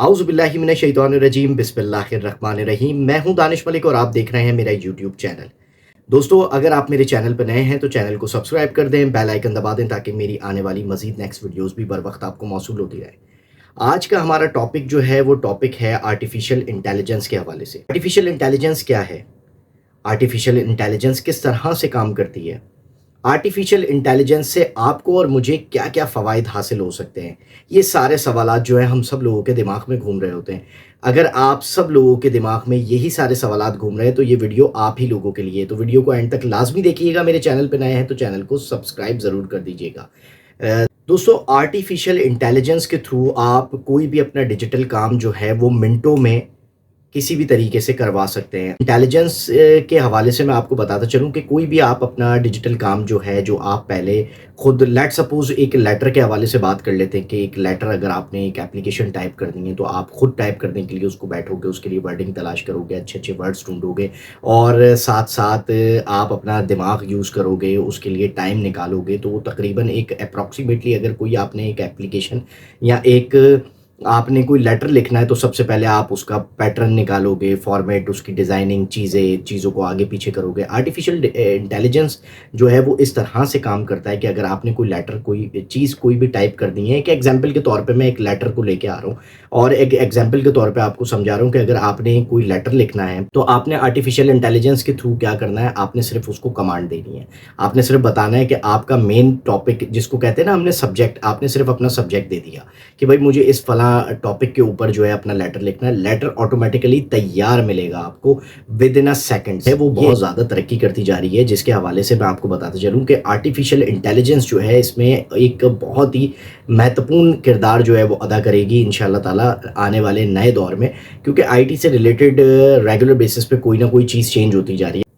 आउज़ु बिल्लाहि मिनश शैतानिर्रजीम बिस्मिल्लाहिर्रहमानिर्रहीम। मैं हूं दानिश मलिक और आप देख रहे हैं मेरा यूट्यूब चैनल। दोस्तों, अगर आप मेरे चैनल पर नए हैं तो चैनल को सब्सक्राइब कर दें, बेल आइकन दबा दें ताकि मेरी आने वाली मज़ीद नेक्स्ट वीडियोज़ भी बर वक्त आपको मौसूल होती रहे। आज का हमारा टॉपिक जो है वो टॉपिक है आर्टिफ़िशियल इंटेलिजेंस के हवाले से। आर्टिफ़िशियल इंटेलिजेंस क्या है? आर्टिफ़िशियल इंटेलिजेंस किस तरह से काम करती है? आर्टिफ़िशियल इंटेलिजेंस से आपको और मुझे क्या-क्या फ़वाइद हासिल हो सकते हैं? ये सारे सवालात जो हैं हम सब लोगों के दिमाग में घूम रहे होते हैं। अगर आप सब लोगों के दिमाग में यही सारे सवालात घूम रहे हैं तो ये वीडियो आप ही लोगों के लिए है। तो वीडियो को एंड तक लाज़मी देखिएगा। मेरे चैनल पे नए हैं तो चैनल को सब्सक्राइब ज़रूर कर दीजिएगा। दोस्तों, आर्टिफ़िशियल इंटेलिजेंस के थ्रू आप कोई भी अपना डिजिटल काम जो है वो मिनटों में किसी भी तरीके से करवा सकते हैं। इंटेलिजेंस के हवाले से मैं आपको बताता चलूँ कि कोई भी आप अपना डिजिटल काम जो है, जो आप पहले खुद लेट्स सपोज़ एक लेटर के हवाले से बात कर लेते हैं कि एक लेटर अगर आपने एक एप्लीकेशन टाइप करनी है तो आप खुद टाइप करने के लिए उसको बैठोगे, उसके लिए वर्डिंग तलाश करोगे, अच्छे-अच्छे वर्ड्स ढूँढोगे और साथ-साथ आप अपना दिमाग यूज़ करोगे, उसके लिए टाइम निकालोगे। तो वो तकरीबन एक अप्रॉक्सिमेटली अगर कोई आपने एक एप्लीकेशन या एक आपने कोई लेटर लिखना है तो सबसे पहले आप उसका पैटर्न निकालोगे, फॉर्मेट, उसकी डिज़ाइनिंग, चीज़ों को आगे पीछे करोगे। आर्टिफ़िशियल इंटेलिजेंस जो है वो इस तरह से काम करता है कि अगर आपने कोई लेटर, कोई चीज़ कोई भी टाइप करनी है, एक एग्ज़ाम्पल के तौर पे मैं एक लेटर को लेके आ रहा हूँ और एक एग्ज़ाम्पल के तौर पे आपको समझा रहा हूँ कि अगर आपने कोई लेटर लिखना है तो आपने आर्टिफ़िशियल इंटेलिजेंस के थ्रू क्या करना है, आपने सिर्फ़ उसको कमांड देनी है। आपने सिर्फ़ बताना है कि आपका मेन टॉपिक जिसको कहते हैं ना हमने सब्जेक्ट, आपने सिर्फ़ अपना सब्जेक्ट दे दिया कि भाई मुझे इस फलां टॉपिक के ऊपर जो है अपना लेटर लिखना है। लेटर ऑटोमेटिकली तैयार मिलेगा आपको विद इन अ सेकंड। है वो बहुत ज़्यादा तरक्की करती जा रही है, जिसके हवाले से मैं आपको बताता चलूँ कि आर्टिफ़िशियल इंटेलिजेंस जो है इसमें एक बहुत ही महत्वपूर्ण किरदार जो है वो अदा करेगी इंशाअल्लाह ताला आने वाले नए दौर में, क्योंकि आईटी से रिलेटेड रेगुलर बेसिस पे कोई ना कोई चीज़ चेंज होती जा रही है।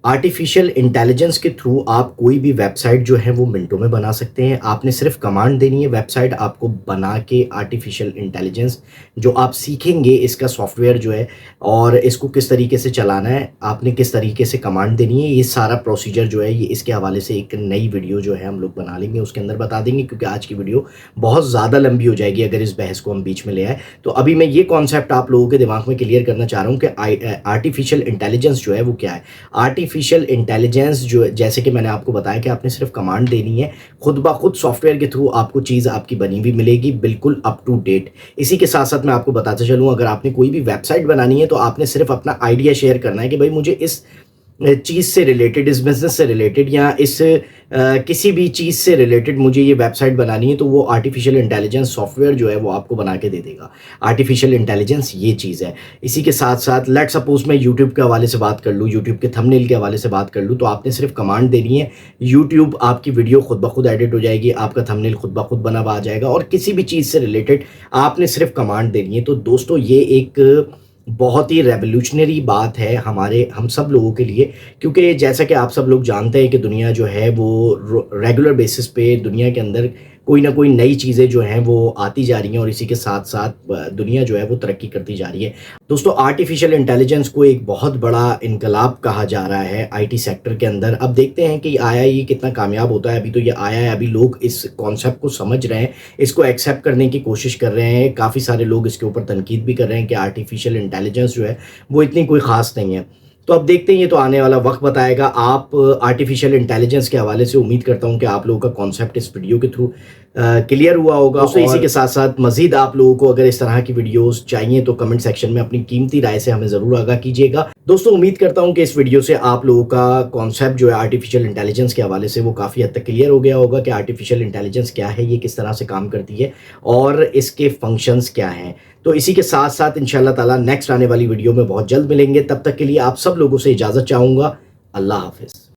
आर्टिफ़िशियल इंटेलिजेंस के थ्रू आप कोई भी वेबसाइट जो है वो मिनटों में बना सकते हैं। आपने सिर्फ़ कमांड देनी है, वेबसाइट आपको बना के आर्टिफ़िशियल इंटेलिजेंस जो आप सीखेंगे इसका सॉफ्टवेयर जो है और इसको किस तरीके से चलाना है, आपने किस तरीके से कमांड देनी है, ये सारा प्रोसीजर जो है ये इसके हवाले से एक नई वीडियो जो है हम लोग बना लेंगे, उसके अंदर बता देंगे, क्योंकि आज की वीडियो बहुत ज़्यादा लंबी हो जाएगी अगर इस बहस को हम बीच में ले आए। तो अभी मैं ये कॉन्सेप्ट आप लोगों के दिमाग में क्लियर करना चाह रहा हूँ कि आर्टिफ़िशियल इंटेलिजेंस जो है वो क्या है। आर्टिफ़िशियल इंटेलिजेंस जो, जैसे कि मैंने आपको बताया कि आपने सिर्फ कमांड देनी है, खुद ब खुद सॉफ्टवेयर के थ्रू आपको चीज़ आपकी बनी हुई मिलेगी, बिल्कुल अप टू डेट। इसी के साथ-साथ मैं आपको बताता चलूँ, अगर आपने कोई भी वेबसाइट बनानी है तो आपने सिर्फ अपना आइडिया शेयर करना है कि भाई मुझे इस चीज़ से रिलेटेड, इस बिज़नेस से रिलेटेड या इस किसी भी चीज़ से रिलेटेड मुझे ये वेबसाइट बनानी है, तो वो आर्टिफ़िशियल इंटेलिजेंस सॉफ्टवेयर जो है वो आपको बना के दे देगा। आर्टिफ़िशियल इंटेलिजेंस ये चीज़ है। इसी के साथ-साथ लेट्स सपोज़ मैं यूट्यूब के हवाले से बात कर लूँ, यूट्यूब के थंबनेल के हवाले से बात कर लूँ, तो आपने सिर्फ कमांड देनी है, यूट्यूब आपकी वीडियो खुद ब खुद एडिट हो जाएगी, आपका थंबनेल खुद ब खुद बना हुआ आ जाएगा और किसी भी चीज़ से रिलेटेड आपने सिर्फ कमांड देनी है। तो दोस्तों, ये एक बहुत ही रेवोल्यूशनरी बात है हम सब लोगों के लिए, क्योंकि जैसा कि आप सब लोग जानते हैं कि दुनिया जो है वो रेगुलर बेसिस पे दुनिया के अंदर कोई ना कोई नई चीज़ें जो हैं वो आती जा रही हैं और इसी के साथ-साथ दुनिया जो है वो तरक्की करती जा रही है। दोस्तों, आर्टिफ़िशियल इंटेलिजेंस को एक बहुत बड़ा इनकलाब कहा जा रहा है आईटी सेक्टर के अंदर। अब देखते हैं कि आया ये कितना कामयाब होता है। अभी तो ये आया है, अभी लोग इस कॉन्सेप्ट को समझ रहे हैं, इसको एक्सेप्ट करने की कोशिश कर रहे हैं। काफ़ी सारे लोग इसके ऊपर तनकीद भी कर रहे हैं कि आर्टिफ़िशियल इंटेलिजेंस जो है वो इतनी कोई ख़ास नहीं है। तो अब देखते हैं, ये तो आने वाला वक्त बताएगा। आप आर्टिफ़िशियल इंटेलिजेंस के हवाले से उम्मीद करता हूँ कि आप लोगों का कॉन्सेप्ट इस वीडियो के थ्रू क्लियर हुआ होगा। दोस्तों, इसी के साथ-साथ मज़ीद आप लोगों को अगर इस तरह की वीडियोज़ चाहिए तो कमेंट सेक्शन में अपनी कीमती राय से हमें ज़रूर आगाह कीजिएगा। दोस्तों, उम्मीद करता हूँ कि इस वीडियो से आप लोगों का कॉन्सेप्ट जो है आर्टिफ़िशियल इंटेलिजेंस के हवाले से वो काफ़ी हद तक क्लियर हो गया होगा कि आर्टिफ़िशियल इंटेलिजेंस क्या है, ये किस तरह से काम करती है और इसके फंक्शंस क्या हैं। तो इसी के साथ-साथ इंशाअल्लाह ताला नेक्स्ट आने वाली वीडियो में बहुत जल्द मिलेंगे। तब तक के लिए आप सब लोगों से इजाज़त चाहूँगा। अल्लाह हाफ़िज़।